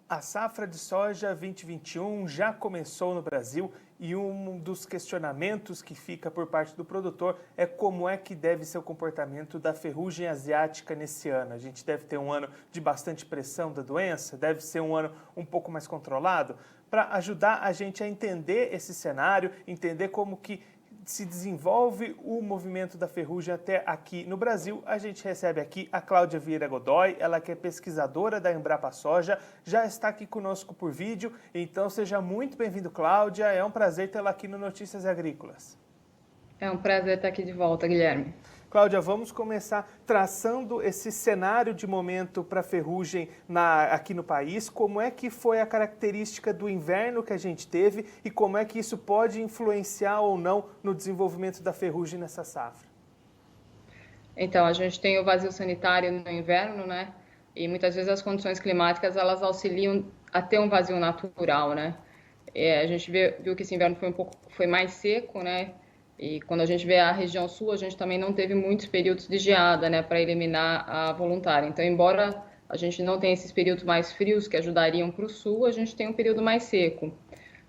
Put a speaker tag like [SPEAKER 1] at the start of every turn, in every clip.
[SPEAKER 1] A safra de soja 2021 já começou no Brasil e um dos questionamentos que fica por parte do produtor é como é que deve ser o comportamento da ferrugem asiática nesse ano. A gente deve ter um ano de bastante pressão da doença, deve ser um ano um pouco mais controlado. Para ajudar a gente a entender esse cenário, entender como que se desenvolve o movimento da ferrugem até aqui no Brasil, a gente recebe aqui a Cláudia Vieira Godoy, ela que é pesquisadora da Embrapa Soja, já está aqui conosco por vídeo, então seja muito bem-vindo, Cláudia, é um prazer tê-la aqui no Notícias Agrícolas.
[SPEAKER 2] É um prazer estar aqui de volta, Guilherme.
[SPEAKER 1] Cláudia, vamos começar traçando esse cenário de momento para a ferrugem aqui no país. Como é que foi a característica do inverno que a gente teve e como é que isso pode influenciar ou não no desenvolvimento da ferrugem nessa safra?
[SPEAKER 2] Então, a gente tem o vazio sanitário no inverno, né? E muitas vezes as condições climáticas, elas auxiliam a ter um vazio natural, né? A gente viu que esse inverno foi mais seco, né? E quando a gente vê a região sul, a gente também não teve muitos períodos de geada, né, para eliminar a voluntária. Então, embora a gente não tenha esses períodos mais frios que ajudariam para o sul, a gente tem um período mais seco.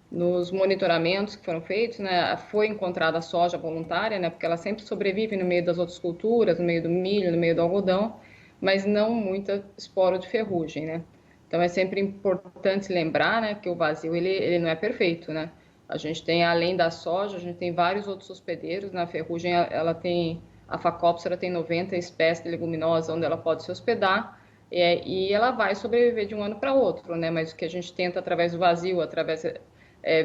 [SPEAKER 2] Nos monitoramentos que foram feitos, né, foi encontrada a soja voluntária, né, porque ela sempre sobrevive no meio das outras culturas, no meio do milho, no meio do algodão, mas não muita esporo de ferrugem, né. Então, é sempre importante lembrar, né, que o vazio ele não é perfeito, né. A gente tem, além da soja, a gente tem vários outros hospedeiros. Na ferrugem, a Phacopsera tem 90 espécies de leguminosas onde ela pode se hospedar e ela vai sobreviver de um ano para outro, né? Mas o que a gente tenta através do vazio,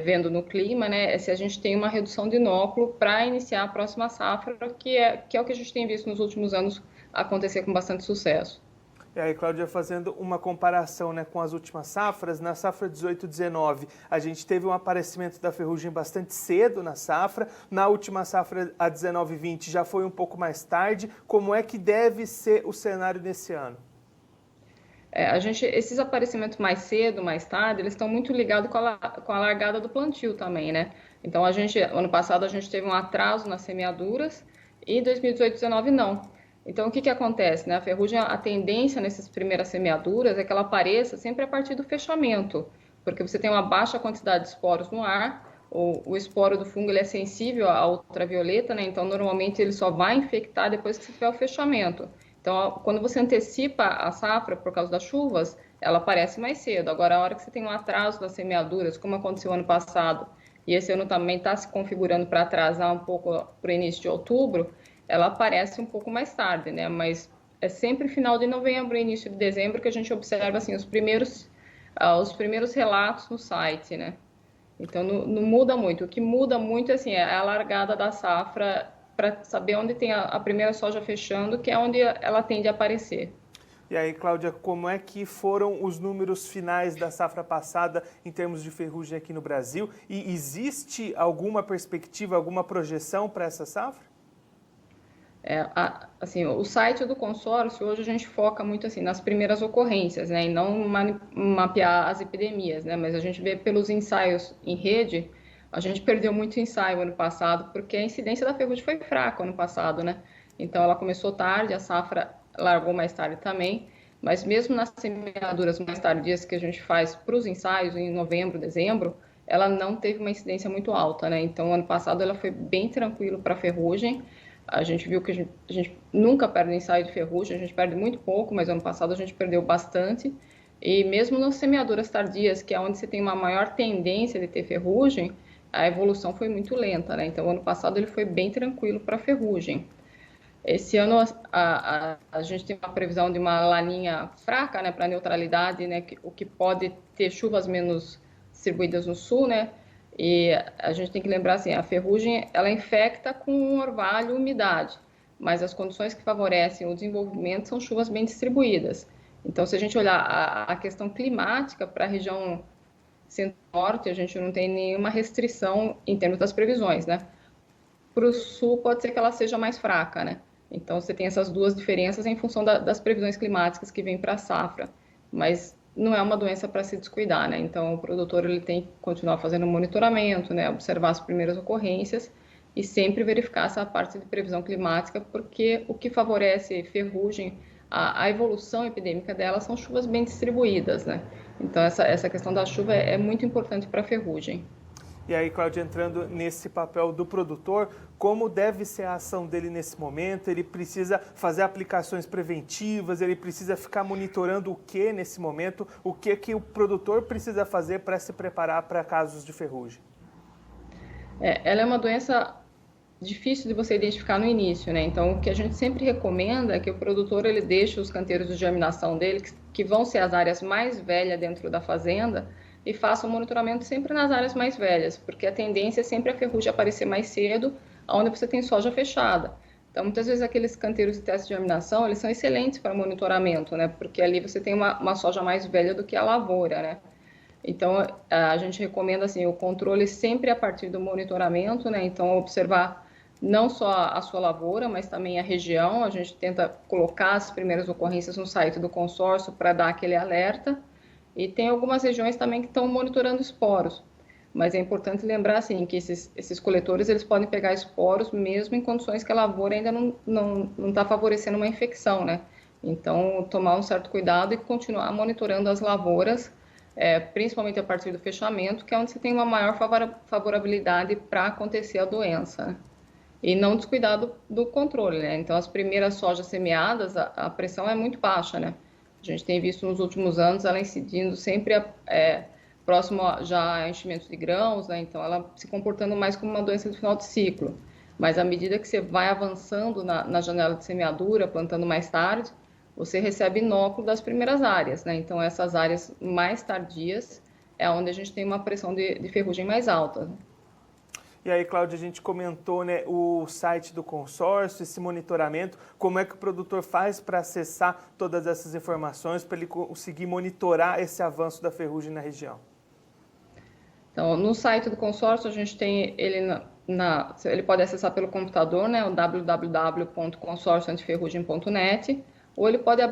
[SPEAKER 2] vendo no clima, né, é se a gente tem uma redução de inóculo para iniciar a próxima safra, que é o que a gente tem visto nos últimos anos acontecer com bastante sucesso.
[SPEAKER 1] E aí, Cláudia, fazendo uma comparação, né, com as últimas safras, na safra 18-19, a gente teve um aparecimento da ferrugem bastante cedo na safra, na última safra, a 19-20, já foi um pouco mais tarde. Como é que deve ser o cenário nesse ano?
[SPEAKER 2] Esses aparecimentos mais cedo, mais tarde, eles estão muito ligados com a largada do plantio também, né? Então, ano passado, a gente teve um atraso nas semeaduras e 2018-19 não. Então, o que acontece, né? A ferrugem, a tendência nessas primeiras semeaduras é que ela apareça sempre a partir do fechamento, porque você tem uma baixa quantidade de esporos no ar, o esporo do fungo ele é sensível à ultravioleta, né? Então, normalmente, ele só vai infectar depois que você tiver o fechamento. Então, quando você antecipa a safra por causa das chuvas, ela aparece mais cedo. Agora, a hora que você tem um atraso das semeaduras, como aconteceu ano passado, e esse ano também está se configurando para atrasar um pouco para o início de outubro, ela aparece um pouco mais tarde, né? Mas é sempre final de novembro, início de dezembro que a gente observa assim os primeiros relatos no site, né? Então não muda muito. O que muda muito assim é a largada da safra para saber onde tem a primeira soja fechando, que é onde ela tende a aparecer.
[SPEAKER 1] E aí, Cláudia, como é que foram os números finais da safra passada em termos de ferrugem aqui no Brasil? E existe alguma perspectiva, alguma projeção para essa safra?
[SPEAKER 2] Assim, o site do consórcio, hoje a gente foca muito assim, nas primeiras ocorrências, né, e não mapear as epidemias, né, mas a gente vê pelos ensaios em rede, a gente perdeu muito ensaio ano passado, porque a incidência da ferrugem foi fraca ano passado, né, então ela começou tarde, a safra largou mais tarde também, mas mesmo nas semeaduras mais tardias que a gente faz para os ensaios, em novembro, dezembro, ela não teve uma incidência muito alta, né, então ano passado ela foi bem tranquilo para a ferrugem. A gente viu que a gente nunca perde ensaio de ferrugem, a gente perde muito pouco, mas ano passado a gente perdeu bastante. E mesmo nas semeaduras tardias, que é onde você tem uma maior tendência de ter ferrugem, a evolução foi muito lenta, né? Então, ano passado ele foi bem tranquilo para ferrugem. Esse ano a gente tem uma previsão de uma laninha fraca, né, para neutralidade, né, o que pode ter chuvas menos distribuídas no sul, né? E a gente tem que lembrar assim, a ferrugem ela infecta com orvalho e umidade, mas as condições que favorecem o desenvolvimento são chuvas bem distribuídas. Então, se a gente olhar a questão climática para a região centro-norte, a gente não tem nenhuma restrição em termos das previsões, né? Para o sul pode ser que ela seja mais fraca, né? Então, você tem essas duas diferenças em função das previsões climáticas que vêm para a safra, mas não é uma doença para se descuidar, né? Então, o produtor ele tem que continuar fazendo monitoramento, né? Observar as primeiras ocorrências e sempre verificar essa parte de previsão climática, porque o que favorece ferrugem, a evolução epidêmica dela são chuvas bem distribuídas, né? Então, essa questão da chuva é muito importante para a ferrugem.
[SPEAKER 1] E aí, Cláudia, entrando nesse papel do produtor, como deve ser a ação dele nesse momento? Ele precisa fazer aplicações preventivas, ele precisa ficar monitorando o que nesse momento? O que o produtor precisa fazer para se preparar para casos de ferrugem?
[SPEAKER 2] Ela é uma doença difícil de você identificar no início, né? Então, o que a gente sempre recomenda é que o produtor ele deixe os canteiros de germinação dele, que vão ser as áreas mais velhas dentro da fazenda, e faça o monitoramento sempre nas áreas mais velhas, porque a tendência é sempre a ferrugem aparecer mais cedo, onde você tem soja fechada. Então, muitas vezes aqueles canteiros de teste de germinação, eles são excelentes para monitoramento, né? Porque ali você tem uma soja mais velha do que a lavoura, né? Então, a gente recomenda assim, o controle sempre a partir do monitoramento, né? Então, observar não só a sua lavoura, mas também a região. A gente tenta colocar as primeiras ocorrências no site do consórcio para dar aquele alerta. E tem algumas regiões também que estão monitorando esporos. Mas é importante lembrar assim, que esses coletores eles podem pegar esporos mesmo em condições que a lavoura ainda não está favorecendo uma infecção, né? Então, tomar um certo cuidado e continuar monitorando as lavouras, principalmente a partir do fechamento, que é onde você tem uma maior favorabilidade para acontecer a doença, né? E não descuidar do controle, né? Então, as primeiras sojas semeadas, a pressão é muito baixa, né? A gente tem visto nos últimos anos ela incidindo sempre próximo já a enchimentos de grãos, né? Então, ela se comportando mais como uma doença de final de ciclo. Mas à medida que você vai avançando na janela de semeadura, plantando mais tarde, você recebe inóculo das primeiras áreas, né? Então, essas áreas mais tardias é onde a gente tem uma pressão de ferrugem mais alta, né?
[SPEAKER 1] E aí, Cláudia, a gente comentou, né, o site do consórcio, esse monitoramento, como é que o produtor faz para acessar todas essas informações, para ele conseguir monitorar esse avanço da ferrugem na região?
[SPEAKER 2] Então, no site do consórcio, a gente tem ele ele pode acessar pelo computador, né, o www.consorcioantiferrugem.net, ou ele pode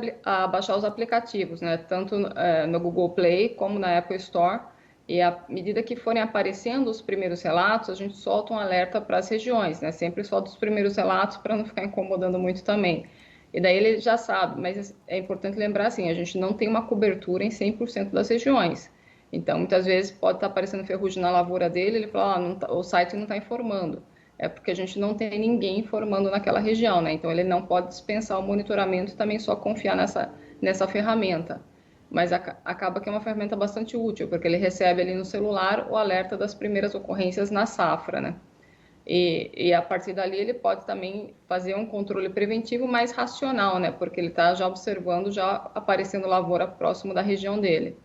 [SPEAKER 2] baixar os aplicativos, né, tanto no Google Play como na Apple Store. E à medida que forem aparecendo os primeiros relatos, a gente solta um alerta para as regiões, né? Sempre solta os primeiros relatos para não ficar incomodando muito também. E daí ele já sabe, mas é importante lembrar assim, a gente não tem uma cobertura em 100% das regiões. Então, muitas vezes pode estar aparecendo ferrugem na lavoura dele, ele fala, o site não está informando. É porque a gente não tem ninguém informando naquela região, né? Então, ele não pode dispensar o monitoramento e também só confiar nessa ferramenta. Mas acaba que é uma ferramenta bastante útil, porque ele recebe ali no celular o alerta das primeiras ocorrências na safra, né? E a partir dali ele pode também fazer um controle preventivo mais racional, né? Porque ele está já observando, já aparecendo lavoura próximo da região dele.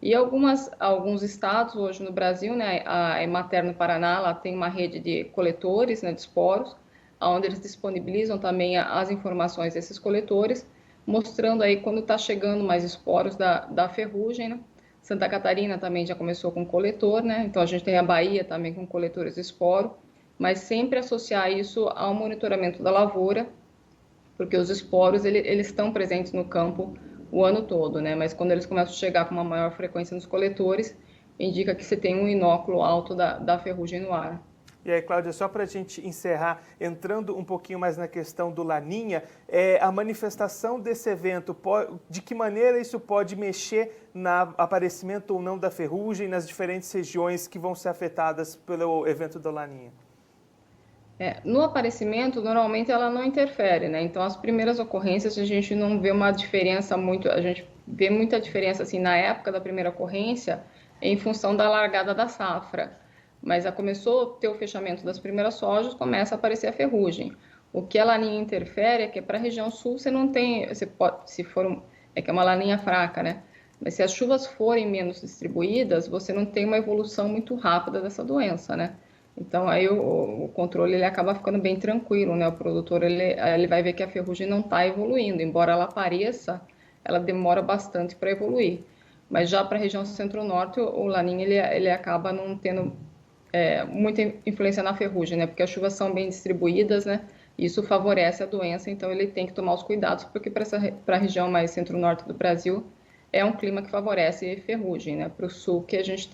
[SPEAKER 2] E alguns estados hoje no Brasil, né? A Emater no Paraná, ela tem uma rede de coletores, né, de esporos, onde eles disponibilizam também as informações desses coletores, mostrando aí quando está chegando mais esporos da ferrugem, né? Santa Catarina também já começou com coletor, né? Então a gente tem a Bahia também com coletores de esporo, mas sempre associar isso ao monitoramento da lavoura, porque os esporos eles estão presentes no campo o ano todo, né? Mas quando eles começam a chegar com uma maior frequência nos coletores, indica que você tem um inóculo alto da ferrugem no ar.
[SPEAKER 1] E aí, Cláudia, só para a gente encerrar, entrando um pouquinho mais na questão do Laninha, a manifestação desse evento, de que maneira isso pode mexer no aparecimento ou não da ferrugem nas diferentes regiões que vão ser afetadas pelo evento do Laninha?
[SPEAKER 2] No aparecimento, normalmente ela não interfere, né? Então, as primeiras ocorrências a gente não vê uma diferença muito, a gente vê muita diferença assim na época da primeira ocorrência em função da largada da safra. Mas já começou a ter o fechamento das primeiras sojas, começa a aparecer a ferrugem. O que a laninha interfere é que para a região sul você não tem, você pode, se for é que é uma laninha fraca, né? Mas se as chuvas forem menos distribuídas, você não tem uma evolução muito rápida dessa doença, né? Então aí o controle ele acaba ficando bem tranquilo, né? O produtor ele vai ver que a ferrugem não está evoluindo, embora ela apareça, ela demora bastante para evoluir. Mas já para a região centro-norte, o laninha ele acaba não tendo muita influência na ferrugem, né? Porque as chuvas são bem distribuídas, né? Isso favorece a doença, então ele tem que tomar os cuidados, porque para a região mais centro-norte do Brasil é um clima que favorece ferrugem, né? Para o sul, que a gente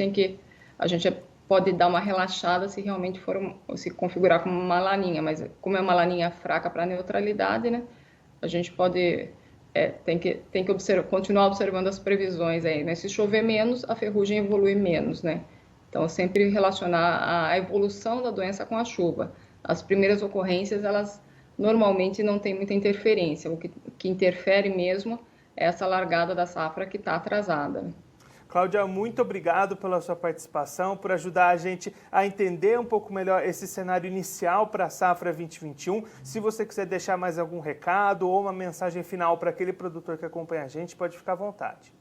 [SPEAKER 2] pode dar uma relaxada se realmente se configurar como uma laninha, mas como é uma laninha fraca para neutralidade, né? A gente pode tem que continuar observando as previsões aí, né? Se chover menos, a ferrugem evolui menos, né? Então, sempre relacionar a evolução da doença com a chuva. As primeiras ocorrências, elas normalmente não têm muita interferência. O que interfere mesmo é essa largada da safra que está atrasada.
[SPEAKER 1] Cláudia, muito obrigado pela sua participação, por ajudar a gente a entender um pouco melhor esse cenário inicial para a safra 2021. Se você quiser deixar mais algum recado ou uma mensagem final para aquele produtor que acompanha a gente, pode ficar à vontade.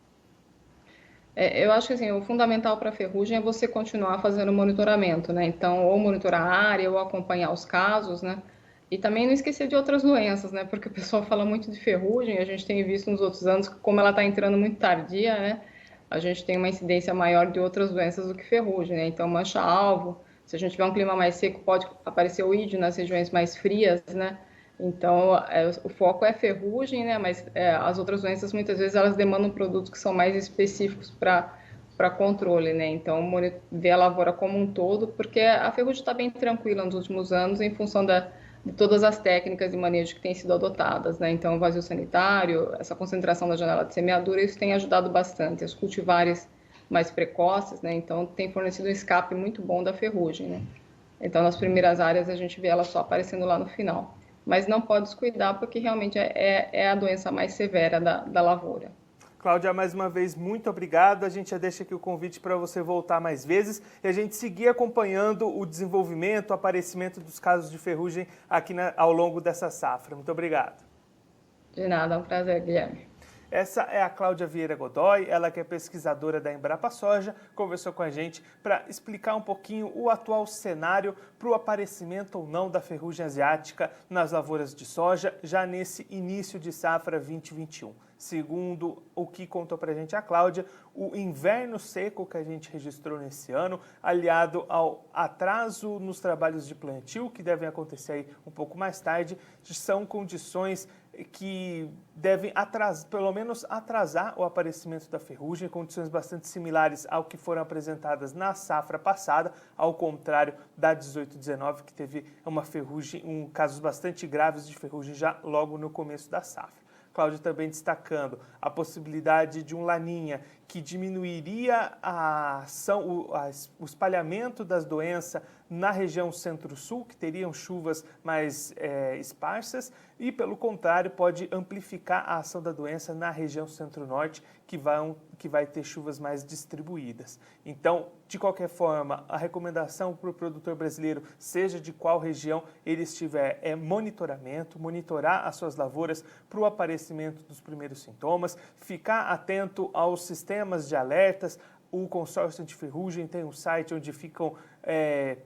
[SPEAKER 2] Eu acho que assim, o fundamental para a ferrugem é você continuar fazendo monitoramento, né? Então, ou monitorar a área, ou acompanhar os casos, né? E também não esquecer de outras doenças, né? Porque o pessoal fala muito de ferrugem, a gente tem visto nos outros anos, como ela está entrando muito tardia, né? A gente tem uma incidência maior de outras doenças do que ferrugem, né? Então, mancha-alvo, se a gente tiver um clima mais seco, pode aparecer o ídio nas regiões mais frias, né? Então, o foco é ferrugem, né? Mas as outras doenças, muitas vezes, elas demandam produtos que são mais específicos para controle, né? Então, ver a lavoura como um todo, porque a ferrugem está bem tranquila nos últimos anos em função de todas as técnicas de manejo que têm sido adotadas, né? Então, o vazio sanitário, essa concentração da janela de semeadura, isso tem ajudado bastante. Os cultivares mais precoces, né? Então, tem fornecido um escape muito bom da ferrugem, né? Então, nas primeiras áreas, a gente vê ela só aparecendo lá no final. Mas não pode descuidar, porque realmente é a doença mais severa da lavoura.
[SPEAKER 1] Cláudia, mais uma vez, muito obrigado. A gente já deixa aqui o convite para você voltar mais vezes e a gente seguir acompanhando o desenvolvimento, o aparecimento dos casos de ferrugem aqui ao longo dessa safra. Muito obrigado.
[SPEAKER 2] De nada, é um prazer, Guilherme.
[SPEAKER 1] Essa é a Cláudia Vieira Godoy, ela que é pesquisadora da Embrapa Soja, conversou com a gente para explicar um pouquinho o atual cenário para o aparecimento ou não da ferrugem asiática nas lavouras de soja, já nesse início de safra 2021. Segundo o que contou para a gente a Cláudia, o inverno seco que a gente registrou nesse ano, aliado ao atraso nos trabalhos de plantio, que devem acontecer aí um pouco mais tarde, são condições que devem pelo menos atrasar o aparecimento da ferrugem, condições bastante similares ao que foram apresentadas na safra passada, ao contrário da 18/19, que teve uma ferrugem, casos bastante graves de ferrugem já logo no começo da safra. Cláudio também destacando a possibilidade de um laninha que diminuiria o espalhamento das doenças na região centro-sul, que teriam chuvas mais esparsas, e, pelo contrário, pode amplificar a ação da doença na região centro-norte, que vai ter chuvas mais distribuídas. Então, de qualquer forma, a recomendação para o produtor brasileiro, seja de qual região ele estiver, é monitorar as suas lavouras para o aparecimento dos primeiros sintomas, ficar atento aos sistemas de alertas. O consórcio antiferrugem tem um site onde ficam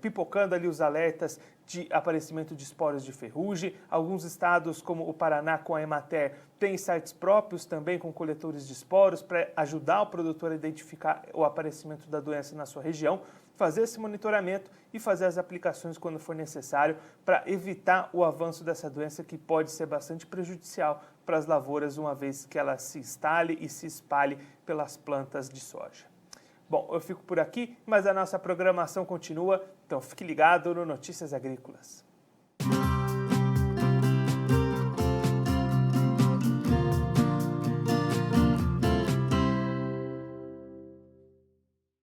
[SPEAKER 1] pipocando ali os alertas de aparecimento de esporos de ferrugem. Alguns estados, como o Paraná com a Emater, têm sites próprios também com coletores de esporos para ajudar o produtor a identificar o aparecimento da doença na sua região, fazer esse monitoramento e fazer as aplicações quando for necessário para evitar o avanço dessa doença, que pode ser bastante prejudicial para as lavouras, uma vez que ela se instale e se espalhe pelas plantas de soja. Bom, eu fico por aqui, mas a nossa programação continua, então fique ligado no Notícias Agrícolas.